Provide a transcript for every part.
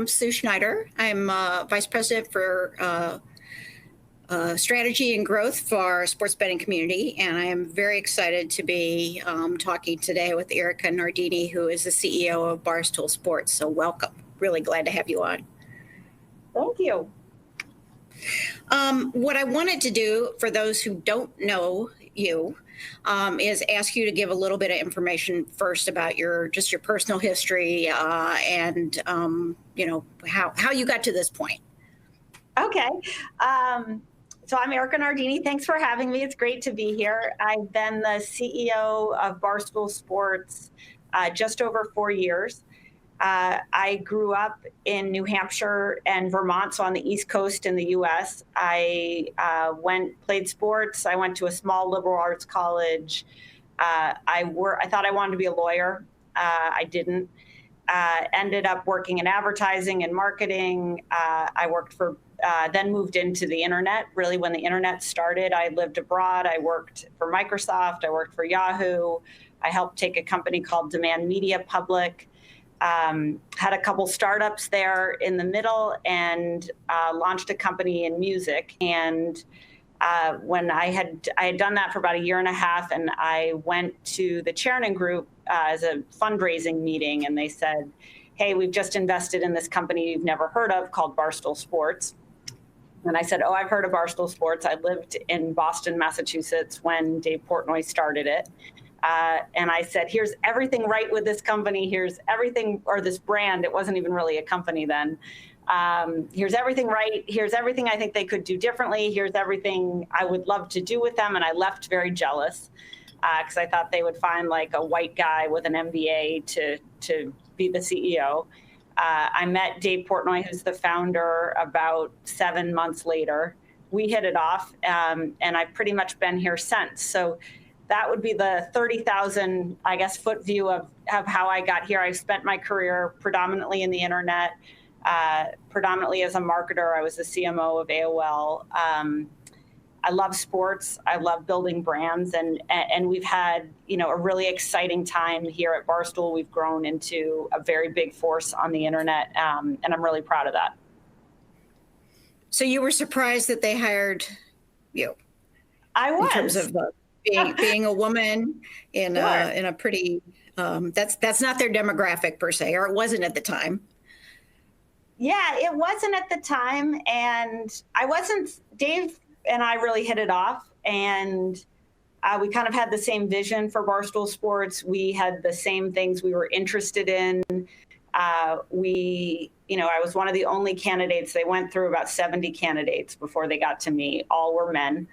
I'm Sue Schneider. I'm Vice President for Strategy and Growth for our sports betting community, and I am very excited to be talking today with Erika Nardini, who is the CEO of Barstool Sports. So welcome. Really glad to have you on. Thank you. What I wanted to do, for those who don't know you, is ask you to give a little bit of information first about your personal history and how you got to this point. Okay. So I'm Erika Nardini. Thanks for having me. It's great to be here. I've been the CEO of Barstool Sports just over 4 years. I grew up in New Hampshire and Vermont, so on the East Coast in the U.S. I played sports. I went to a small liberal arts college. I thought I wanted to be a lawyer. I didn't. Ended up working in advertising and marketing. I worked for, then moved into the internet. Really, when the internet started, I lived abroad. I worked for Microsoft. I worked for Yahoo. I helped take a company called Demand Media public. Had a couple startups there in the middle, and launched a company in music. And when I had done that for about 1.5 years, and I went to the Chernin Group as a fundraising meeting, and they said, "Hey, we've just invested in this company you've never heard of called Barstool Sports." And I said, "Oh, I've heard of Barstool Sports. I lived in Boston, Massachusetts when Dave Portnoy started it." And I said, "Here's everything right with this company. Here's everything, or this brand." It wasn't even really a company then. Here's everything right. Here's everything I think they could do differently. Here's everything I would love to do with them. And I left very jealous because I thought they would find like a white guy with an MBA to be the CEO. I met Dave Portnoy, who's the founder, about 7 months later. We hit it off, and I've pretty much been here since. So that would be the 30,000, I guess, foot view of how I got here. I've spent my career predominantly in the internet, predominantly as a marketer. I was the CMO of AOL. I love sports. I love building brands, and we've had a really exciting time here at Barstool. We've grown into a very big force on the internet, and I'm really proud of that. So you were surprised that they hired you? I was. In terms of being a woman in a pretty that's not their demographic per se, or it wasn't at the time. Yeah, it wasn't at the time, and Dave and I really hit it off, and we kind of had the same vision for Barstool Sports. We had the same things we were interested in. I was one of the only candidates. They went through about 70 candidates before they got to me. All were men.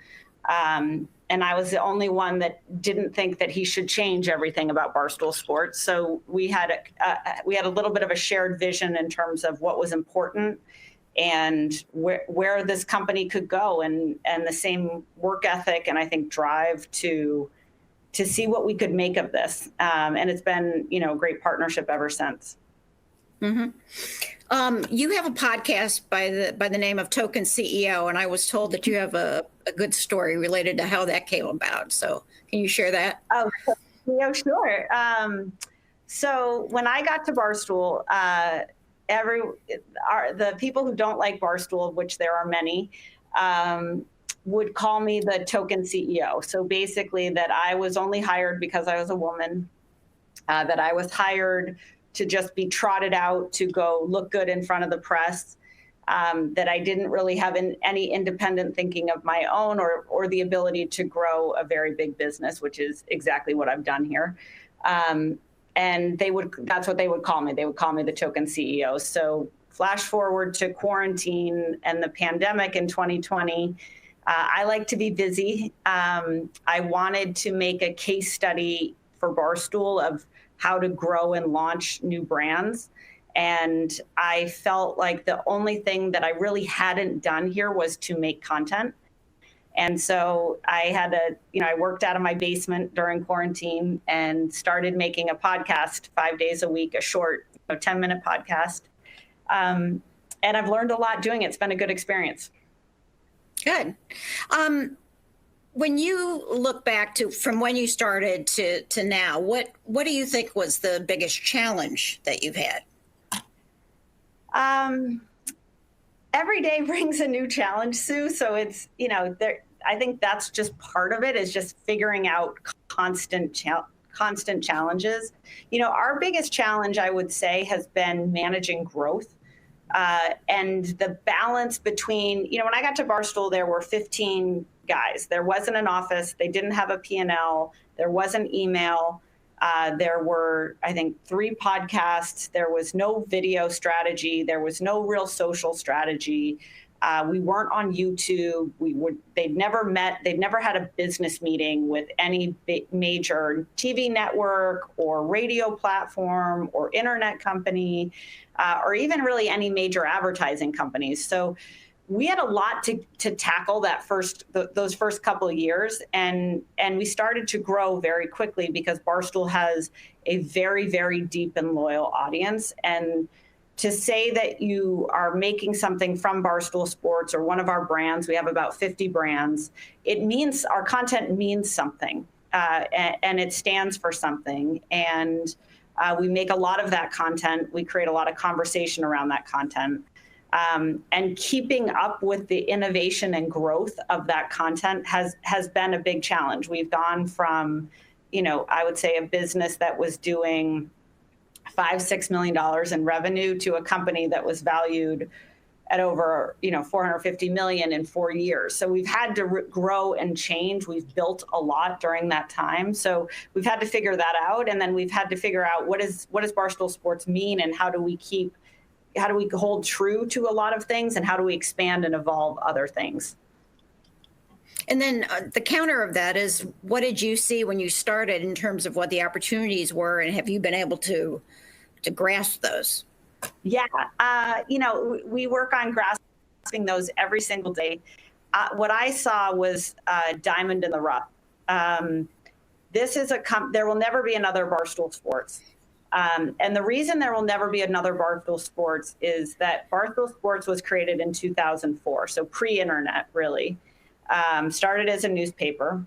And I was the only one that didn't think that he should change everything about Barstool Sports. So we had a little bit of a shared vision in terms of what was important and where this company could go, and the same work ethic and I think drive to see what we could make of this. And it's been a great partnership ever since. Mm-hmm. You have a podcast by the name of Token CEO, and I was told that you have a good story related to how that came about. So can you share that? Oh, yeah, sure. So when I got to Barstool, the people who don't like Barstool, of which there are many, would call me the token CEO. So basically that I was only hired because I was a woman, that I was hired to just be trotted out to go look good in front of the press, that I didn't really have any independent thinking of my own or the ability to grow a very big business, which is exactly what I've done here. And that's what they would call me. They would call me the token CEO. So flash forward to quarantine and the pandemic in 2020. I like to be busy. I wanted to make a case study for Barstool of how to grow and launch new brands. And I felt like the only thing that I really hadn't done here was to make content. And so I worked out of my basement during quarantine and started making a podcast 5 days a week, a short 10-minute podcast. And I've learned a lot doing it. It's been a good experience. Good. When you look back from when you started to now, what do you think was the biggest challenge that you've had? Um, every day brings a new challenge, Sue. So it's, I think that's just part of it, is just figuring out constant challenges. Our biggest challenge, I would say, has been managing growth. And the balance between, when I got to Barstool, there were 15 guys. There wasn't an office. They didn't have a P&L. There wasn't email. There were, I think, 3 podcasts. There was no video strategy. There was no real social strategy. We weren't on YouTube. They'd never met. They'd never had a business meeting with any major TV network or radio platform or internet company, or even really any major advertising companies. So we had a lot to tackle those first couple of years, and we started to grow very quickly because Barstool has a very, very deep and loyal audience. And to say that you are making something from Barstool Sports or one of our brands, we have about 50 brands, it means our content means something, and it stands for something. And we make a lot of that content. We create a lot of conversation around that content. And keeping up with the innovation and growth of that content has been a big challenge. We've gone from, I would say, a business that was doing $5-6 million in revenue to a company that was valued at over, $450 million in 4 years. So we've had to grow and change. We've built a lot during that time. So we've had to figure that out. And then we've had to figure out what does Barstool Sports mean, and how do we hold true to a lot of things, and how do we expand and evolve other things? And then the counter of that is, what did you see when you started in terms of what the opportunities were, and have you been able to grasp those? Yeah, we work on grasping those every single day. What I saw was a diamond in the rough. This is there will never be another Barstool Sports. And the reason there will never be another Barstool Sports is that Barstool Sports was created in 2004, so pre-internet, really. Started as a newspaper,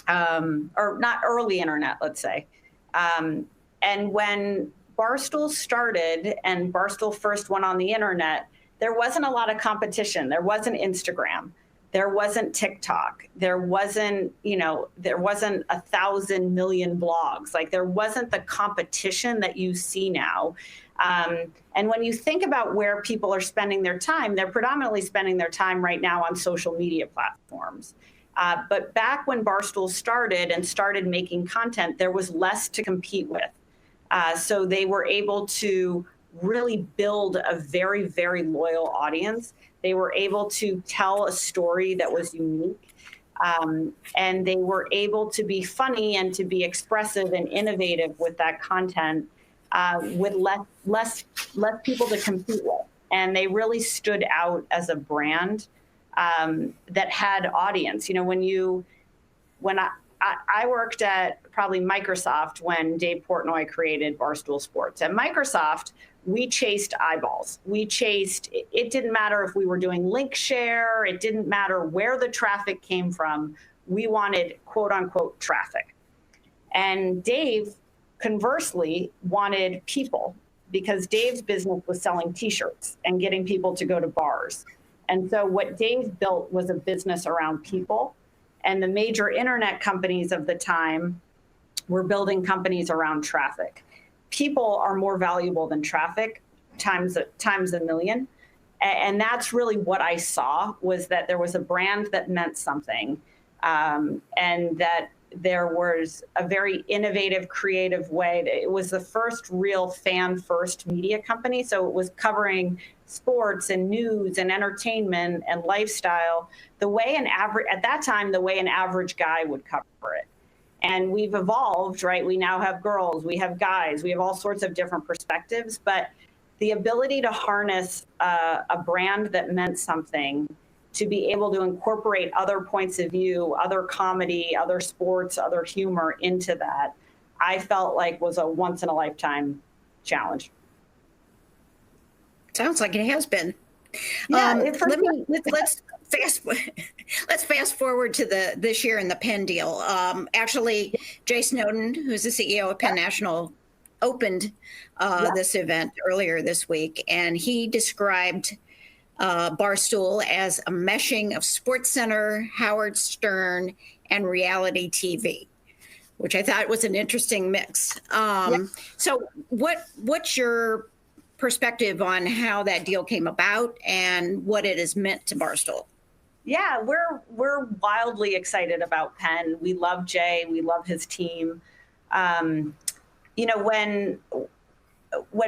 or not early internet, let's say. And when Barstool started and Barstool first went on the internet, there wasn't a lot of competition. There wasn't Instagram. There wasn't TikTok. There wasn't 1,000 million blogs. Like, there wasn't the competition that you see now. And when you think about where people are spending their time, they're predominantly spending their time right now on social media platforms. But back when Barstool started making content, there was less to compete with. So they were able to really build a very, very loyal audience. They were able to tell a story that was unique. And they were able to be funny and to be expressive and innovative with that content, with less people to compete with. And they really stood out as a brand that had audience. When I worked at probably Microsoft when Dave Portnoy created Barstool Sports. At Microsoft, we chased eyeballs. It didn't matter if we were doing link share. It didn't matter where the traffic came from. We wanted quote unquote traffic. And Dave, conversely, wanted people, because Dave's business was selling t-shirts and getting people to go to bars. And so what Dave built was a business around people. And the major internet companies of the time were building companies around traffic. People are more valuable than traffic, times a million. And that's really what I saw, was that there was a brand that meant something, and that there was a very innovative, creative way. It was the first real fan-first media company. So it was covering sports and news and entertainment and lifestyle at that time, the way an average guy would cover it. And we've evolved, right? We now have girls, we have guys, we have all sorts of different perspectives, but the ability to harness a brand that meant something, to be able to incorporate other points of view, other comedy, other sports, other humor into that, I felt like was a once in a lifetime challenge. Sounds like it has been. Yeah, let's fast forward to this year in the Pendeal. Actually, Jay Snowden, who's the CEO of Penn National opened this event earlier this week, and he described Barstool as a meshing of SportsCenter, Howard Stern, and reality TV, which I thought was an interesting mix. So what's your perspective on how that deal came about and what it has meant to Barstool? Yeah, we're wildly excited about Penn. We love Jay. We love his team. You know, when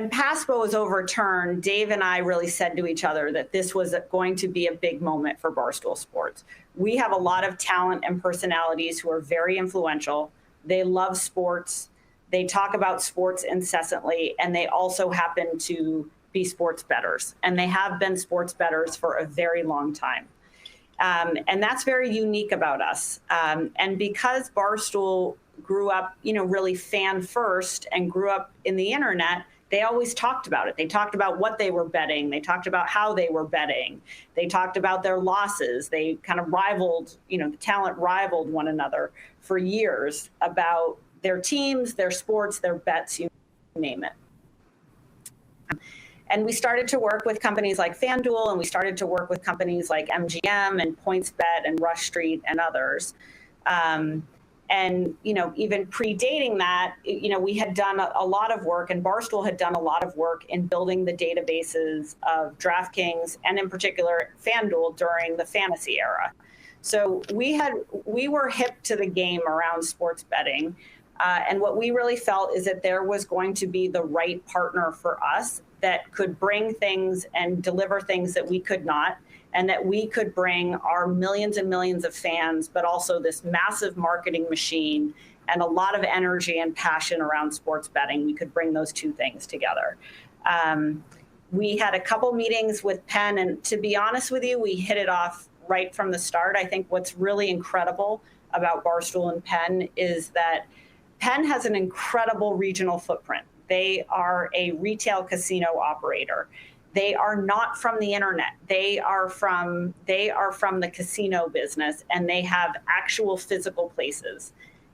PASPA was overturned, Dave and I really said to each other that this was going to be a big moment for Barstool Sports. We have a lot of talent and personalities who are very influential. They love sports. They talk about sports incessantly, and they also happen to be sports bettors. And they have been sports bettors for a very long time. And that's very unique about us. And because Barstool grew up, you know, really fan first and grew up in the internet, they always talked about it. They talked about what they were betting. They talked about how they were betting. They talked about their losses. They kind of rivaled, you know, the talent rivaled one another for years about their teams, their sports, their bets, you name it. And we started to work with companies like FanDuel, and we started to work with companies like MGM and PointsBet and Rush Street and others. And, you know, even predating that, you know, we had done a lot of work, and Barstool had done a lot of work in building the databases of DraftKings and in particular FanDuel during the fantasy era. So we were hip to the game around sports betting. And what we really felt is that there was going to be the right partner for us that could bring things and deliver things that we could not, and that we could bring our millions and millions of fans, but also this massive marketing machine and a lot of energy and passion around sports betting. We could bring those two things together. We had a couple meetings with Penn, and to be honest with you, we hit it off right from the start. I think what's really incredible about Barstool and Penn is that Penn has an incredible regional footprint. They are a retail casino operator. They are not from the internet. They are from the casino business, and they have actual physical places.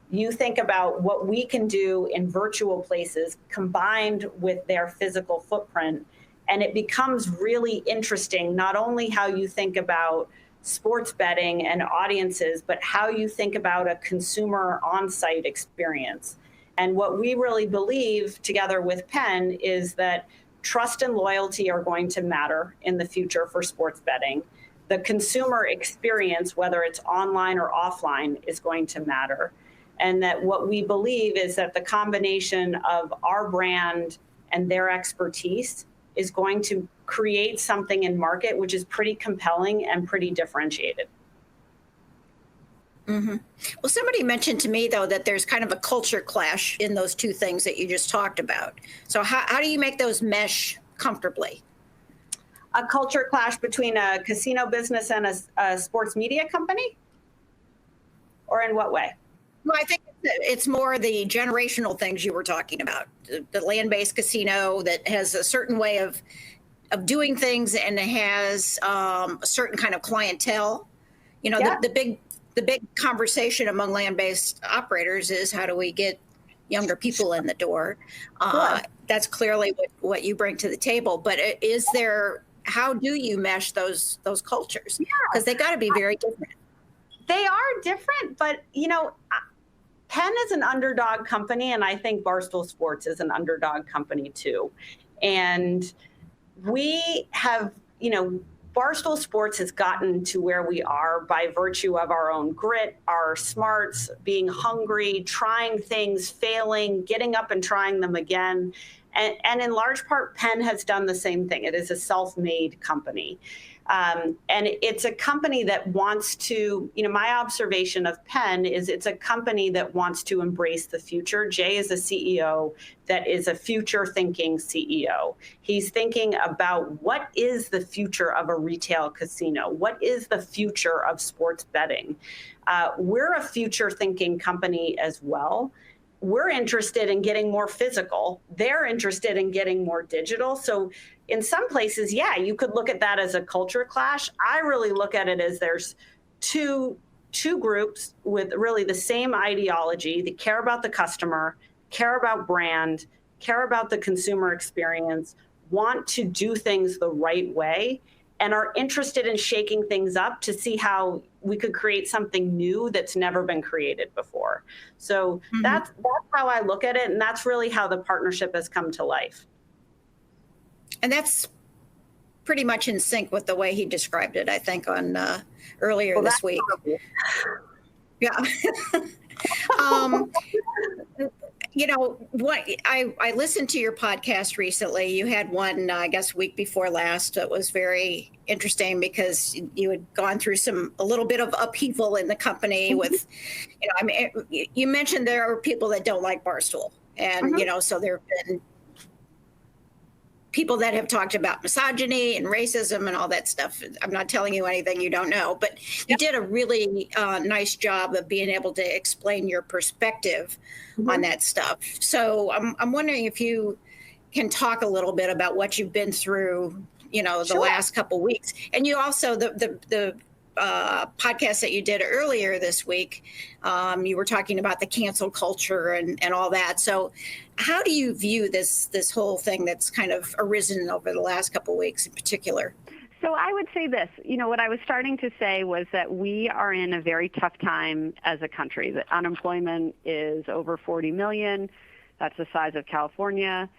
You think about what we can do in virtual places combined with their physical footprint, and it becomes really interesting, not only how you think about sports betting and audiences, but how you think about a consumer on-site experience. And what we really believe together with Penn is that trust and loyalty are going to matter in the future for sports betting. The consumer experience, whether it's online or offline, is going to matter. And that what we believe is that the combination of our brand and their expertise is going to create something in market which is pretty compelling and pretty differentiated. Mm-hmm. Well, somebody mentioned to me, though, that there's kind of a culture clash in those two things that you just talked about. So how do you make those mesh comfortably? A culture clash between a casino business and a sports media company? Or in what way? Well, I think it's more the generational things you were talking about. The land-based casino that has a certain way of doing things and has a certain kind of clientele. You know, Yeah. The big conversation among land-based operators is how do we get younger people in the door? Sure. That's clearly what you bring to the table. But how do you mesh those cultures? Because they got to be very different. They are different, but, you know, Penn is an underdog company, and I think Barstool Sports is an underdog company too. And we have, you know, Barstool Sports has gotten to where we are by virtue of our own grit, our smarts, being hungry, trying things, failing, getting up and trying them again. And in large part, Penn has done the same thing. It is a self-made company. And it's a company that wants to, you know, my observation of Penn is it's a company that wants to embrace the future. Jay is a CEO that is a future thinking CEO. He's thinking about what is the future of a retail casino? What is the future of sports betting? We're a future thinking company as well. We're interested in getting more physical. They're interested in getting more digital. So in some places, yeah, you could look at that as a culture clash. I really look at it as there's two groups with really the same ideology that care about the customer, care about brand, care about the consumer experience, want to do things the right way, and are interested in shaking things up to see how we could create something new that's never been created before. So that's how I look at it, and that's really how the partnership has come to life. And that's pretty much in sync with the way he described it, I think, on earlier this week. Yeah. You know, what I listened to your podcast recently. You had one, I guess, week before last that was very interesting because you had gone through a little bit of upheaval in the company with, you know, I mean, you mentioned there are people that don't like Barstool, and, you know, so there have been people that have talked about misogyny and racism and all that stuff. I'm not telling you anything you don't know, but you did a really nice job of being able to explain your perspective on that stuff. So I'm wondering if you can talk a little bit about what you've been through, you know, the last couple of weeks. And you also, the podcast that you did earlier this week, you were talking about the cancel culture and all that. So how do you view this whole thing that's kind of arisen over the last couple of weeks in particular? So I would say this, you know, what I was starting to say was that we are in a very tough time as a country. That unemployment is over 40 million. That's the size of California.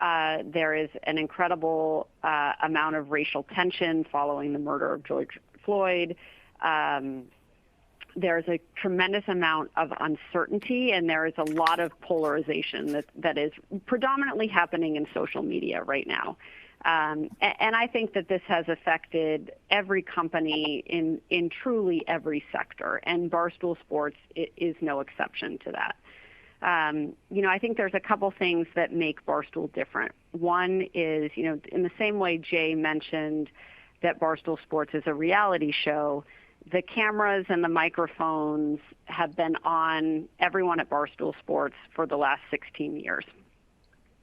There is an incredible amount of racial tension following the murder of George Floyd. There's a tremendous amount of uncertainty, and there is a lot of polarization that is predominantly happening in social media right now. And I think that this has affected every company in truly every sector, and Barstool Sports is no exception to that. You know, I think there's a couple things that make Barstool different. One is, you know, in the same way Jay mentioned that Barstool Sports is a reality show, the cameras and the microphones have been on everyone at Barstool Sports for the last 16 years.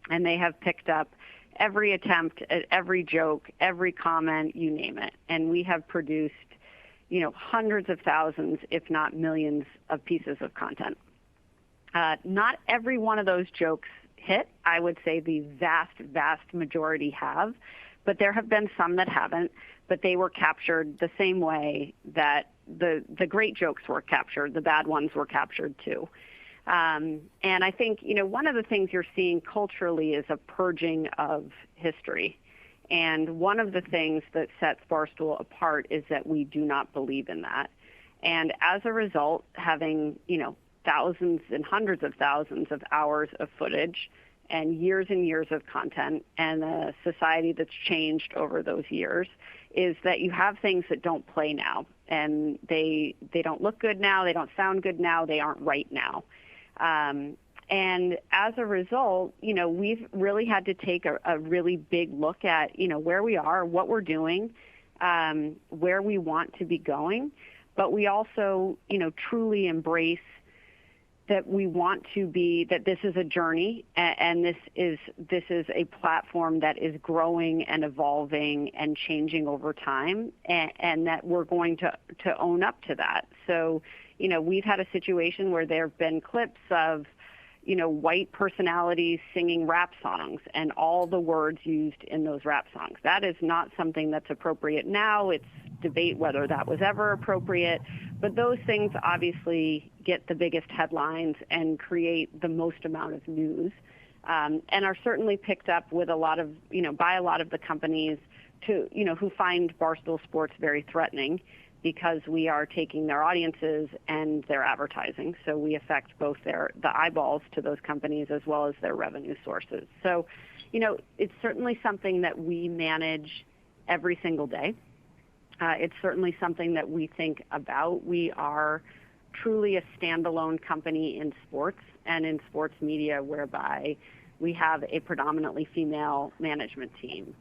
And they have picked up every attempt at every joke, every comment, you name it. And we have produced, you know, hundreds of thousands, if not millions, of pieces of content. Not every one of those jokes hit. I would say the vast, vast majority have. But there have been some that haven't, but they were captured the same way that the great jokes were captured. The bad ones were captured too. And I think, you know, one of the things you're seeing culturally is a purging of history. And one of the things that sets Barstool apart is that we do not believe in that. And as a result, having, you know, thousands and hundreds of thousands of hours of footage and years of content, and a society that's changed over those years, is that you have things that don't play now, and they don't look good now, they don't sound good now, they aren't right now. And as a result, you know, we've really had to take a really big look at, you know, where we are, what we're doing, where we want to be going, but we also, you know, truly embrace that we want to be, that this is a journey, and this is a platform that is growing and evolving and changing over time, and that we're going to own up to that. So, you know, we've had a situation where there have been clips of, you know, white personalities singing rap songs and all the words used in those rap songs. That is not something that's appropriate now. It's debate whether that was ever appropriate, but those things obviously get the biggest headlines and create the most amount of news, and are certainly picked up with a lot of, you know, by a lot of the companies to, you know, who find Barstool Sports very threatening, because we are taking their audiences and their advertising. So we affect both the eyeballs to those companies as well as their revenue sources. So, you know, it's certainly something that we manage every single day. It's certainly something that we think about. We are truly a standalone company in sports and in sports media, whereby we have a predominantly female management team.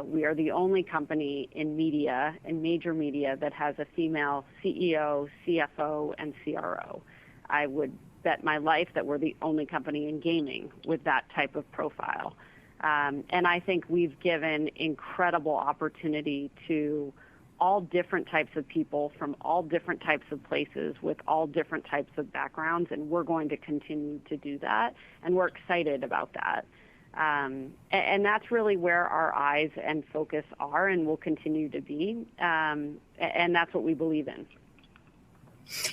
We are the only company in media, in major media, that has a female CEO, CFO, and CRO. I would bet my life that we're the only company in gaming with that type of profile. And I think we've given incredible opportunity to all different types of people from all different types of places with all different types of backgrounds, and we're going to continue to do that, and we're excited about that. And that's really where our eyes and focus are and will continue to be. And that's what we believe in.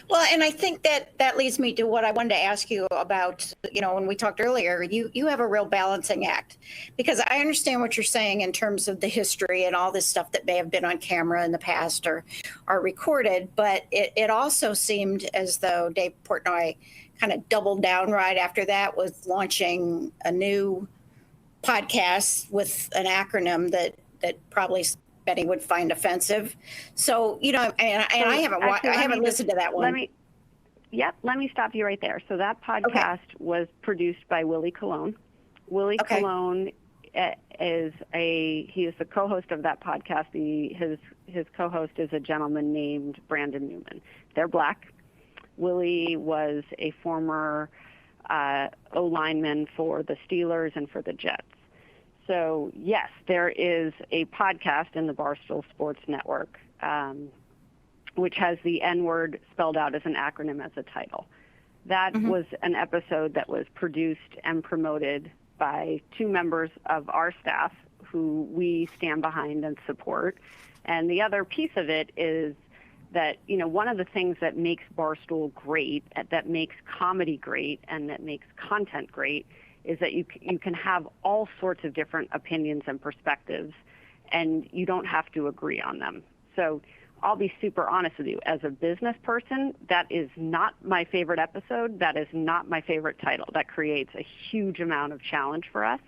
Well, and I think that leads me to what I wanted to ask you about, when we talked earlier, you have a real balancing act, because I understand what you're saying in terms of the history and all this stuff that may have been on camera in the past or are recorded. But it also seemed as though Dave Portnoy kind of doubled down right after that with launching a new podcast with an acronym that probably Betty would find offensive. So, and I haven't listened to that one. Let me stop you right there. So that podcast was produced by Willie Colon. Willie Colon is he is the co-host of that podcast. His co-host is a gentleman named Brandon Newman. They're Black. Willie was a former O-lineman for the Steelers and for the Jets. So, yes, there is a podcast in the Barstool Sports Network, which has the N-word spelled out as an acronym as a title. That was an episode that was produced and promoted by two members of our staff who we stand behind and support. And the other piece of it is that, one of the things that makes Barstool great, that makes comedy great, and that makes content great is that you can have all sorts of different opinions and perspectives, and you don't have to agree on them. So I'll be super honest with you. As a business person, that is not my favorite episode. That is not my favorite title. That creates a huge amount of challenge for us.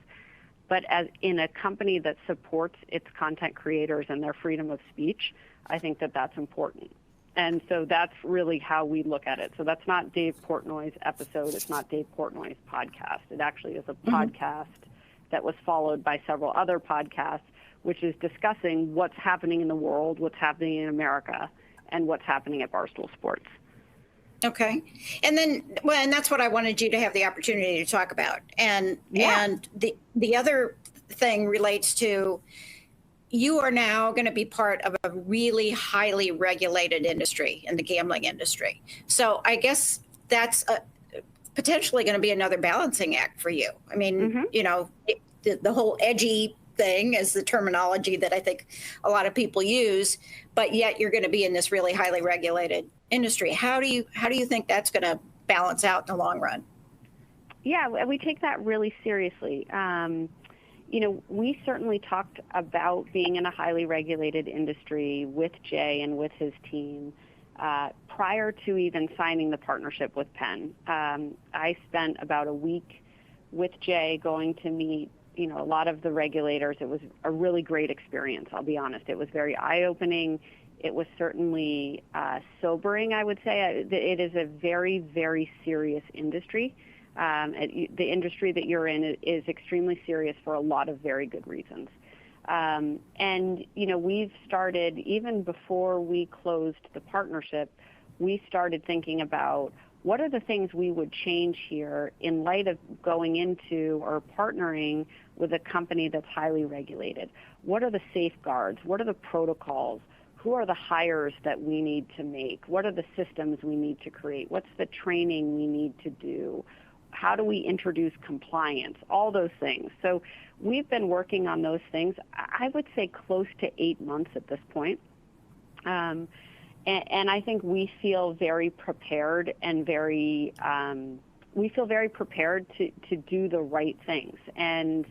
But as in a company that supports its content creators and their freedom of speech, I think that that's important. And so that's really how we look at it. So that's not Dave Portnoy's episode. It's not Dave Portnoy's podcast. It actually is a podcast that was followed by several other podcasts, which is discussing what's happening in the world, what's happening in America, and what's happening at Barstool Sports. Okay. And then, and that's what I wanted you to have the opportunity to talk about. And the other thing relates to, you are now going to be part of a really highly regulated industry in the gambling industry. So I guess that's potentially going to be another balancing act for you. I mean, the whole edgy thing is the terminology that I think a lot of people use, but yet you're going to be in this really highly regulated industry. How do you think that's going to balance out in the long run? Yeah, we take that really seriously. We certainly talked about being in a highly regulated industry with Jay and with his team prior to even signing the partnership with Penn. I spent about a week with Jay going to meet, a lot of the regulators. It was a really great experience, I'll be honest. It was very eye-opening. It was certainly sobering, I would say. It is a very, very serious industry. The industry that you're in is extremely serious for a lot of very good reasons. We've started, even before we closed the partnership, we started thinking about what are the things we would change here in light of going into or partnering with a company that's highly regulated. What are the safeguards? What are the protocols? Who are the hires that we need to make? What are the systems we need to create? What's the training we need to do? How do we introduce compliance? All those things. So we've been working on those things, I would say close to 8 months at this point. And I think we feel very prepared and prepared to do the right things and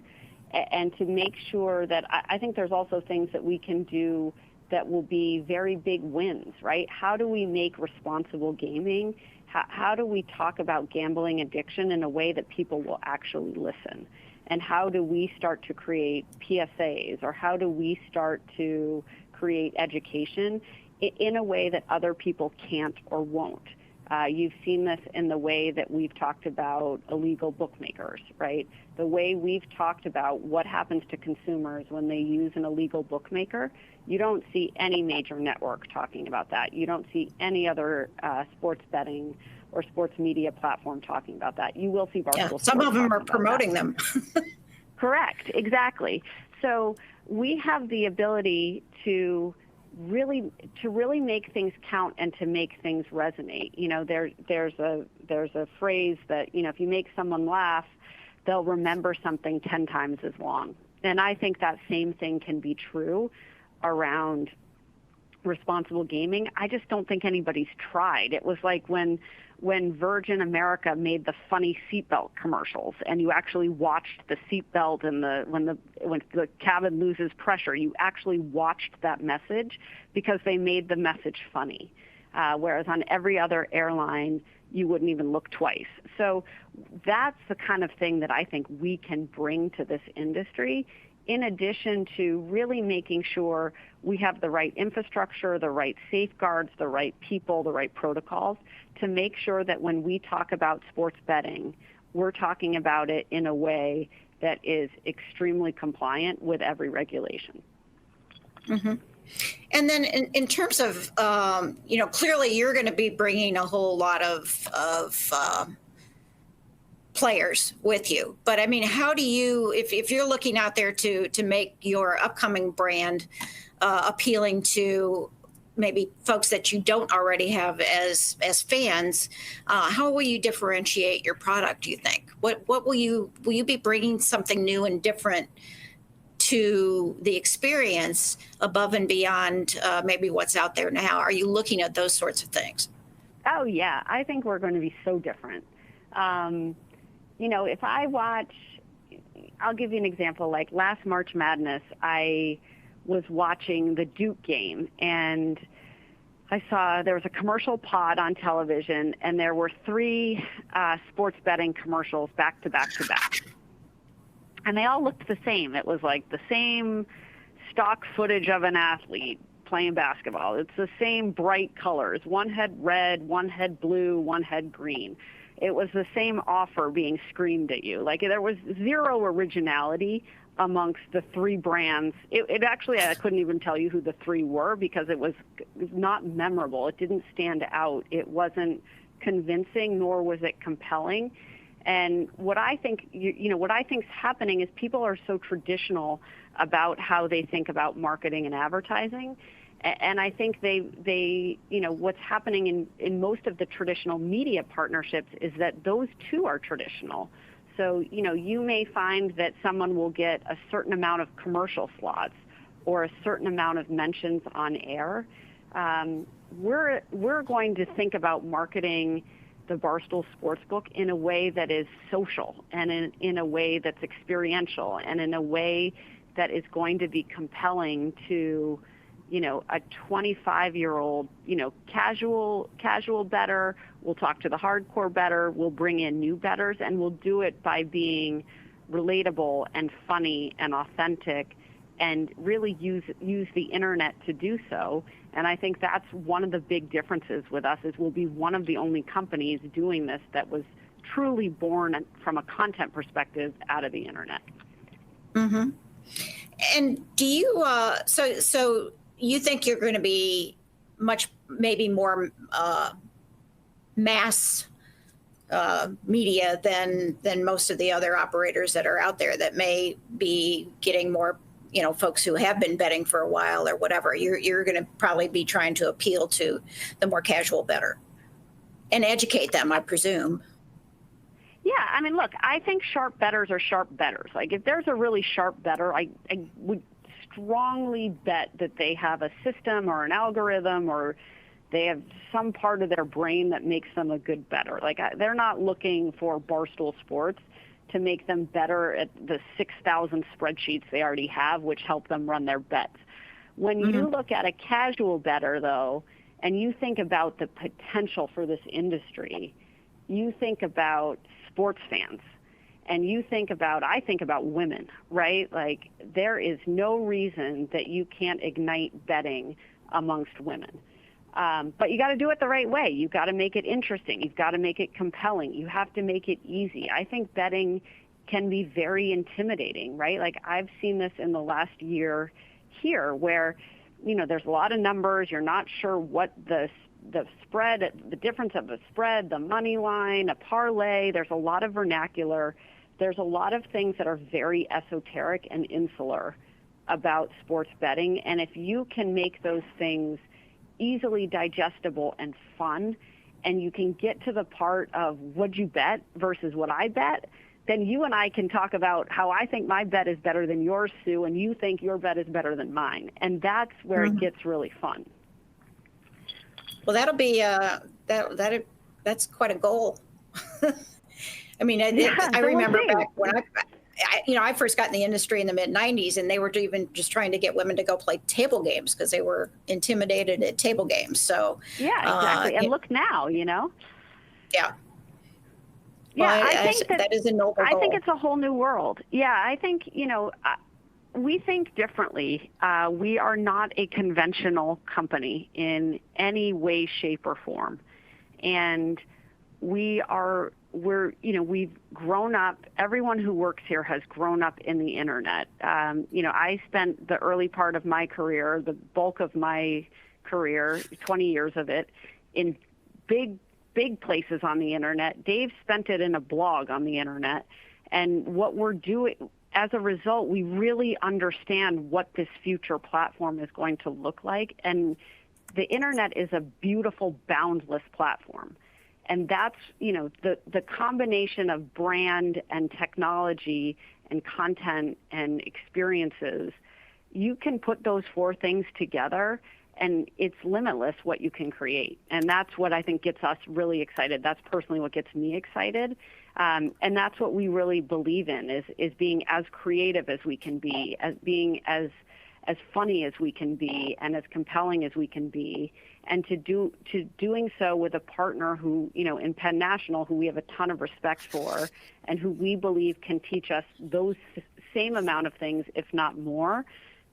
to make sure that I think there's also things that we can do that will be very big wins, right? How do we make responsible gaming? How do we talk about gambling addiction in a way that people will actually listen? And how do we start to create PSAs, or how do we start to create education in a way that other people can't or won't? You've seen this in the way that we've talked about illegal bookmakers, right? The way we've talked about what happens to consumers when they use an illegal bookmaker. You don't see any major network talking about that. You don't see any other sports betting or sports media platform talking about that. You will see Barstool Sports. Some of them are promoting them. Correct, exactly. So we have the ability to really make things count and to make things resonate. There's a phrase that, if you make someone laugh, they'll remember something 10 times as long. And I think that same thing can be true around responsible gaming. I just don't think anybody's tried. It was like when Virgin America made the funny seatbelt commercials, and you actually watched the seatbelt and when the cabin loses pressure, you actually watched that message because they made the message funny. Whereas on every other airline, you wouldn't even look twice. So that's the kind of thing that I think we can bring to this industry, in addition to really making sure we have the right infrastructure, the right safeguards, the right people, the right protocols to make sure that when we talk about sports betting, we're talking about it in a way that is extremely compliant with every regulation. Mm-hmm. And then in terms of, clearly you're going to be bringing a whole lot of players with you. But I mean, how do you, if you're looking out there to make your upcoming brand appealing to maybe folks that you don't already have as fans, how will you differentiate your product, do you think? What will you be bringing something new and different to the experience above and beyond maybe what's out there now? Are you looking at those sorts of things? Oh, yeah. I think we're going to be so different. If I watch, I'll give you an example. Like last March Madness, I was watching the Duke game, and I saw there was a commercial pod on television, and there were 3 sports betting commercials back to back to back. And they all looked the same. It was like the same stock footage of an athlete playing basketball. It's the same bright colors. One had red, one had blue, one had green. It was the same offer being screamed at you. Like there was zero originality amongst the 3 brands. It actually, I couldn't even tell you who the 3 were because it was not memorable. It didn't stand out. It wasn't convincing, nor was it compelling. And what I think, what I think is happening is people are so traditional about how they think about marketing and advertising. And I think they what's happening in most of the traditional media partnerships is that those too are traditional. So, you may find that someone will get a certain amount of commercial slots or a certain amount of mentions on air. We're going to think about marketing the Barstool Sportsbook in a way that is social and in a way that's experiential and in a way that is going to be compelling to, a 25-year-old, casual bettor. We'll talk to the hardcore bettor. We'll bring in new bettors, and we'll do it by being relatable and funny and authentic and really use the internet to do so. And I think that's one of the big differences with us is we'll be one of the only companies doing this that was truly born from a content perspective out of the internet. Mm-hmm. And do you, so you think you're going to be maybe more mass media than most of the other operators that are out there that may be getting more, folks who have been betting for a while or whatever? You're going to probably be trying to appeal to the more casual bettor and educate them, I presume. Yeah, I mean, look, I think sharp bettors are sharp bettors. Like if there's a really sharp bettor, I would strongly bet that they have a system or an algorithm or they have some part of their brain that makes them a good bettor. Like they're not looking for Barstool Sports to make them better at the 6,000 spreadsheets they already have, which help them run their bets. When you look at a casual bettor, though, and you think about the potential for this industry, you think about sports fans, and I think about women, right? Like there is no reason that you can't ignite betting amongst women. But you got to do it the right way. You've got to make it interesting. You've got to make it compelling. You have to make it easy. I think betting can be very intimidating, right? Like I've seen this in the last year here where, there's a lot of numbers. You're not sure what the spread, the difference of a spread, the money line, a parlay. There's a lot of vernacular. There's a lot of things that are very esoteric and insular about sports betting. And if you can make those things easily digestible and fun, and you can get to the part of what'd you bet versus what I bet, then you and I can talk about how I think my bet is better than yours, Sue, and you think your bet is better than mine. And that's where it gets really fun. Well, that'll be that's quite a goal. I mean, I remember back when I first got in the industry in the mid '90s, and they were even just trying to get women to go play table games because they were intimidated at table games. So yeah, exactly. And look now, Yeah. Yeah, well, I think that is a noble goal. I think it's a whole new world. Yeah, I think, we think differently. We are not a conventional company in any way, shape, or form. And we've grown up, everyone who works here has grown up in the internet. I spent the early part of my career, the bulk of my career, 20 years of it, in big places on the internet. Dave spent it in a blog on the internet. And what we're doing, as a result, we really understand what this future platform is going to look like. And the internet is a beautiful, boundless platform. And that's, the combination of brand and technology and content and experiences, you can put those four things together and it's limitless what you can create. And that's what I think gets us really excited. That's personally what gets me excited. And that's what we really believe in is being as creative as we can be, as being as funny as we can be and as compelling as we can be, and doing so with a partner who, in Penn National, who we have a ton of respect for and who we believe can teach us those same amount of things, if not more,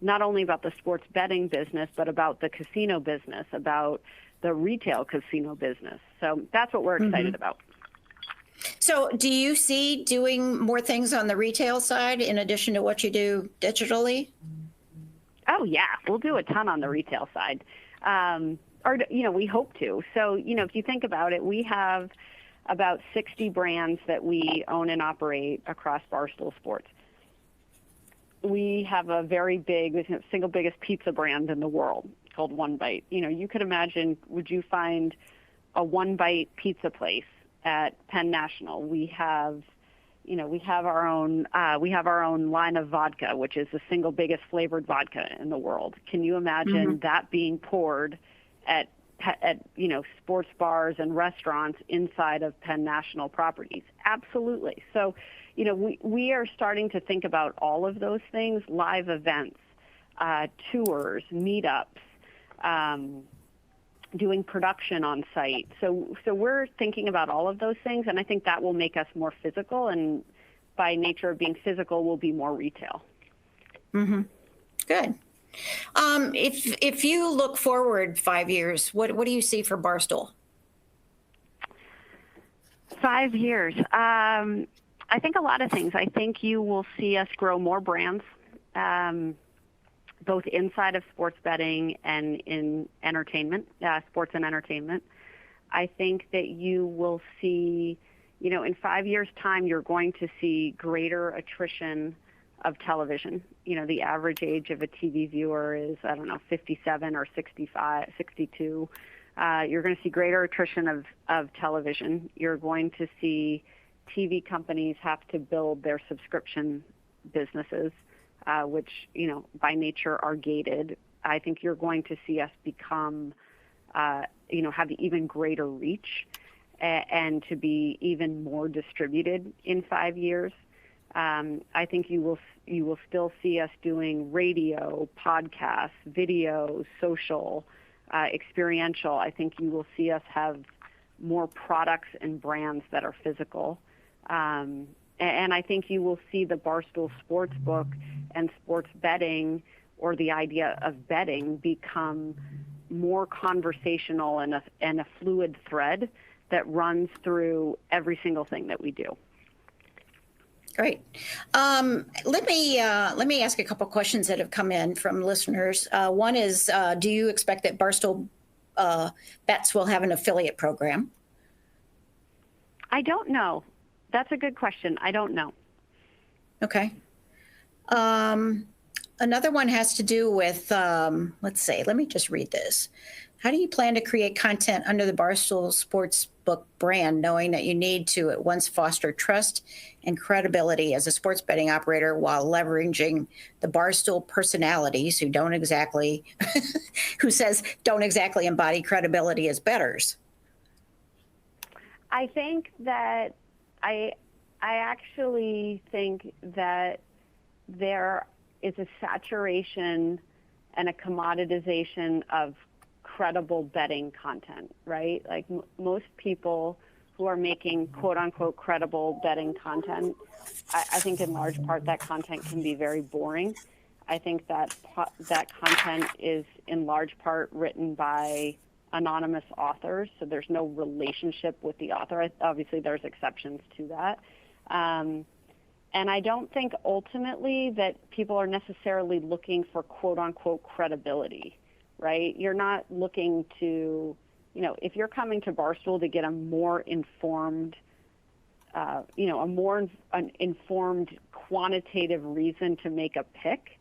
not only about the sports betting business, but about the casino business, about the retail casino business. So that's what we're excited about. So do you see doing more things on the retail side in addition to what you do digitally? Oh, yeah. We'll do a ton on the retail side. We hope to. So, if you think about it, we have about 60 brands that we own and operate across Barstool Sports. We have a very big, single biggest pizza brand in the world called One Bite. You could imagine, would you find a One Bite pizza place at Penn National? We have our own line of vodka, which is the single biggest flavored vodka in the world. Can you imagine that being poured at sports bars and restaurants inside of Penn National properties? Absolutely. So, we are starting to think about all of those things: live events, tours, meetups, doing production on site. So we're thinking about all of those things, and I think that will make us more physical, and by nature of being physical, will be more retail. Good. If you look forward 5 years, what do you see for Barstool? 5 years. I think a lot of things. I think you will see us grow more brands, both inside of sports betting and in entertainment, sports and entertainment. I think that you will see, in 5 years' time, you're going to see greater attrition of television. The average age of a TV viewer is, 57 or 65, 62. You're going to see greater attrition of television. You're going to see TV companies have to build their subscription businesses, which, by nature are gated. I think you're going to see us become, have even greater reach and to be even more distributed in 5 years. I think you will still see us doing radio, podcasts, video, social, experiential. I think you will see us have more products and brands that are physical. And I think you will see the Barstool Sportsbook and sports betting, or the idea of betting, become more conversational and a fluid thread that runs through every single thing that we do. Great. Let me ask a couple questions that have come in from listeners. One is, do you expect that Barstool Bets will have an affiliate program? I don't know. That's a good question. I don't know. Okay. Another one has to do with, let's see, let me just read this. How do you plan to create content under the Barstool Sportsbook brand, knowing that you need to at once foster trust and credibility as a sports betting operator while leveraging the Barstool personalities who don't exactly embody credibility as bettors? I think that I actually think that there is a saturation and a commoditization of credible betting content, right? Like most people who are making quote unquote credible betting content, I think in large part that content can be very boring. I think that that content is in large part written by anonymous authors, so there's no relationship with the author. Obviously, there's exceptions to that. And I don't think ultimately that people are necessarily looking for quote unquote credibility, right? You're not looking to, if you're coming to Barstool to get a more informed, informed quantitative reason to make a pick,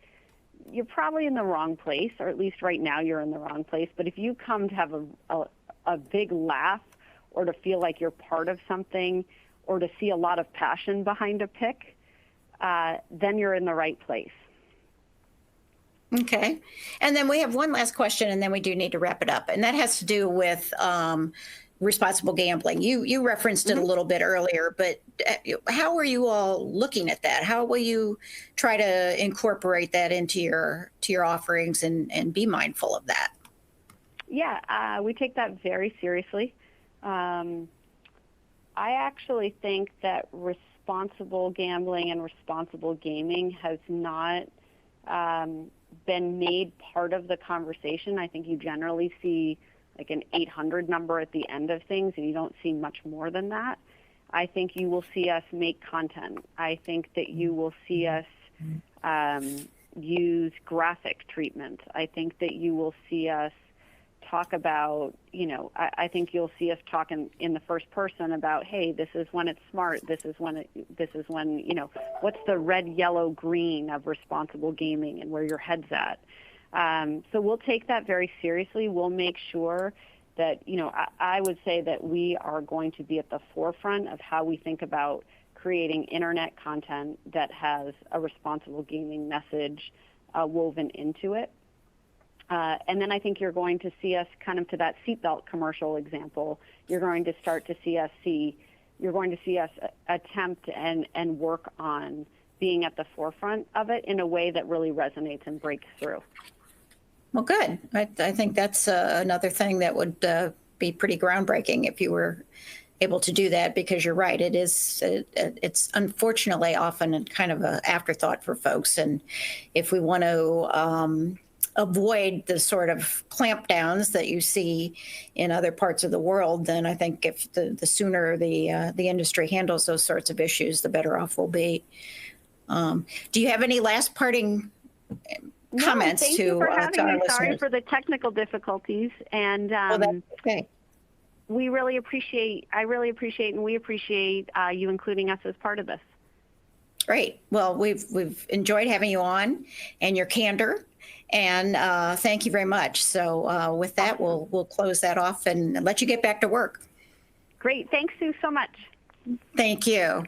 you're probably in the wrong place, or at least right now you're in the wrong place. But if you come to have a big laugh or to feel like you're part of something or to see a lot of passion behind a pick, then you're in the right place. Okay. And then we have one last question, and then we do need to wrap it up. And that has to do with responsible gambling. You referenced it a little bit earlier, but how are you all looking at that? How will you try to incorporate that into your offerings and be mindful of that? Yeah, we take that very seriously. I actually think that responsible gambling and responsible gaming has not been made part of the conversation. I think you generally see like an 800 number at the end of things, and you don't see much more than that. I think you will see us make content. I think that you will see us use graphic treatment. I think that you will see us talk about, I think you'll see us talk in the first person about, hey, this is when it's smart. This is when, what's the red, yellow, green of responsible gaming and where your head's at. So we'll take that very seriously. We'll make sure that, I would say that we are going to be at the forefront of how we think about creating internet content that has a responsible gaming message woven into it. And then I think you're going to see us kind of to that seatbelt commercial example. You're going to see us attempt and work on being at the forefront of it in a way that really resonates and breaks through. Well, good. I think that's another thing that would be pretty groundbreaking if you were able to do that, because you're right. It's unfortunately often kind of an afterthought for folks. And if we want to avoid the sort of clampdowns that you see in other parts of the world, then I think if the sooner the industry handles those sorts of issues, the better off we'll be. Do you have any last parting comments thank you for having to our me. listeners? Sorry for the technical difficulties, and That's okay. I really appreciate and we appreciate you including us as part of this. Great. Well, we've enjoyed having you on and your candor, and thank you very much. So with that, we'll close that off and let you get back to work. Great. Thanks, Sue, so much. Thank you.